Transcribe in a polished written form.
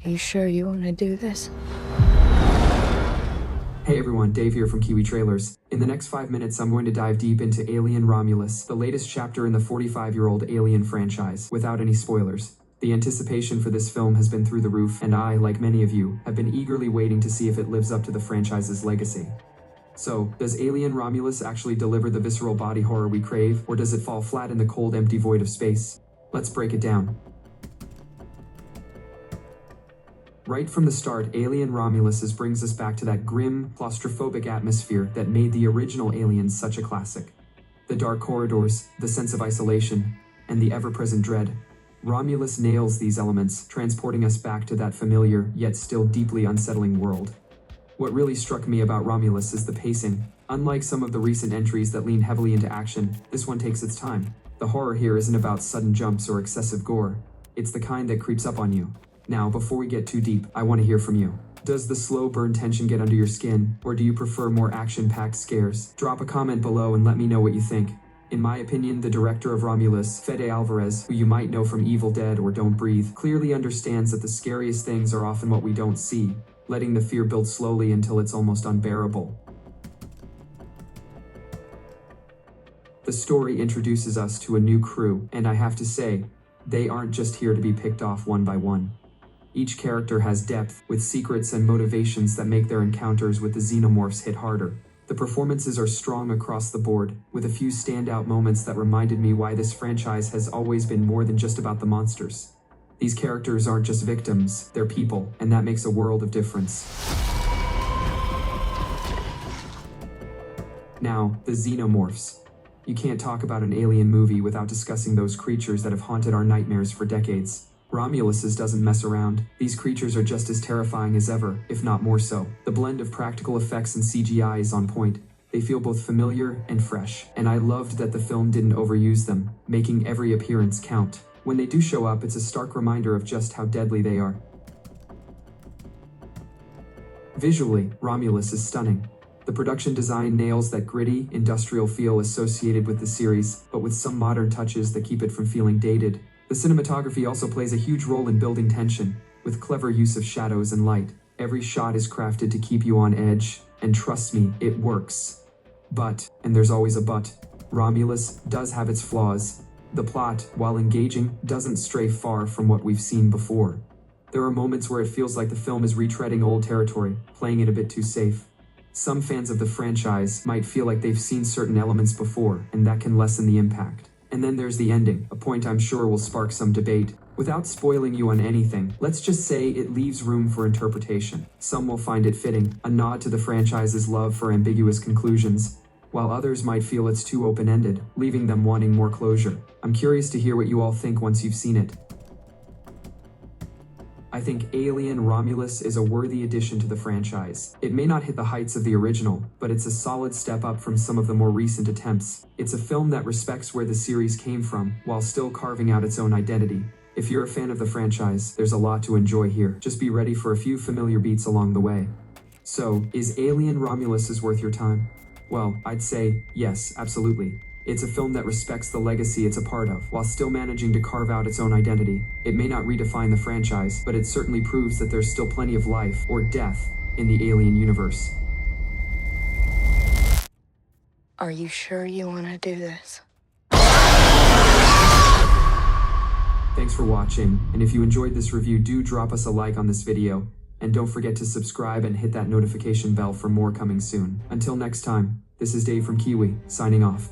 You sure you want to do this? Hey everyone, Dave here from KIWI Trailers. In the next 5 minutes, I'm going to dive deep into Alien Romulus, the latest chapter in the 45-year-old Alien franchise, without any spoilers. The anticipation for this film has been through the roof, and I, like many of you, have been eagerly waiting to see if it lives up to the franchise's legacy. So, does Alien Romulus actually deliver the visceral body horror we crave, or does it fall flat in the cold, empty void of space? Let's break it down. Right from the start, Alien Romulus brings us back to that grim, claustrophobic atmosphere that made the original Aliens such a classic. The dark corridors, the sense of isolation, and the ever-present dread. Romulus nails these elements, transporting us back to that familiar, yet still deeply unsettling world. What really struck me about Romulus is the pacing. Unlike some of the recent entries that lean heavily into action, this one takes its time. The horror here isn't about sudden jumps or excessive gore. It's the kind that creeps up on you. Now, before we get too deep, I want to hear from you. Does the slow burn tension get under your skin, or do you prefer more action-packed scares? Drop a comment below and let me know what you think. In my opinion, the director of Romulus, Fede Alvarez, who you might know from Evil Dead or Don't Breathe, clearly understands that the scariest things are often what we don't see, letting the fear build slowly until it's almost unbearable. The story introduces us to a new crew, and I have to say, they aren't just here to be picked off one by one. Each character has depth, with secrets and motivations that make their encounters with the Xenomorphs hit harder. The performances are strong across the board, with a few standout moments that reminded me why this franchise has always been more than just about the monsters. These characters aren't just victims, they're people, and that makes a world of difference. Now, the Xenomorphs. You can't talk about an alien movie without discussing those creatures that have haunted our nightmares for decades. Romulus's doesn't mess around. These creatures are just as terrifying as ever, if not more so. The blend of practical effects and CGI is on point. They feel both familiar and fresh, and I loved that the film didn't overuse them, making every appearance count. When they do show up, it's a stark reminder of just how deadly they are. Visually, Romulus is stunning. The production design nails that gritty, industrial feel associated with the series, but with some modern touches that keep it from feeling dated. The cinematography also plays a huge role in building tension, with clever use of shadows and light. Every shot is crafted to keep you on edge, and trust me, it works. But, and there's always a but, Romulus does have its flaws. The plot, while engaging, doesn't stray far from what we've seen before. There are moments where it feels like the film is retreading old territory, playing it a bit too safe. Some fans of the franchise might feel like they've seen certain elements before, and that can lessen the impact. And then there's the ending, a point I'm sure will spark some debate. Without spoiling you on anything, let's just say it leaves room for interpretation. Some will find it fitting, a nod to the franchise's love for ambiguous conclusions, while others might feel it's too open-ended, leaving them wanting more closure. I'm curious to hear what you all think once you've seen it. I think Alien Romulus is a worthy addition to the franchise. It may not hit the heights of the original, but it's a solid step up from some of the more recent attempts. It's a film that respects where the series came from, while still carving out its own identity. If you're a fan of the franchise, there's a lot to enjoy here. Just be ready for a few familiar beats along the way. So, is Alien Romulus worth your time? Well, I'd say, yes, absolutely. It's a film that respects the legacy it's a part of, while still managing to carve out its own identity. It may not redefine the franchise, but it certainly proves that there's still plenty of life, or death, in the Alien universe. Are you sure you want to do this? Thanks for watching, and if you enjoyed this review, do drop us a like on this video, and don't forget to subscribe and hit that notification bell for more coming soon. Until next time, this is Dave from KIWI, signing off.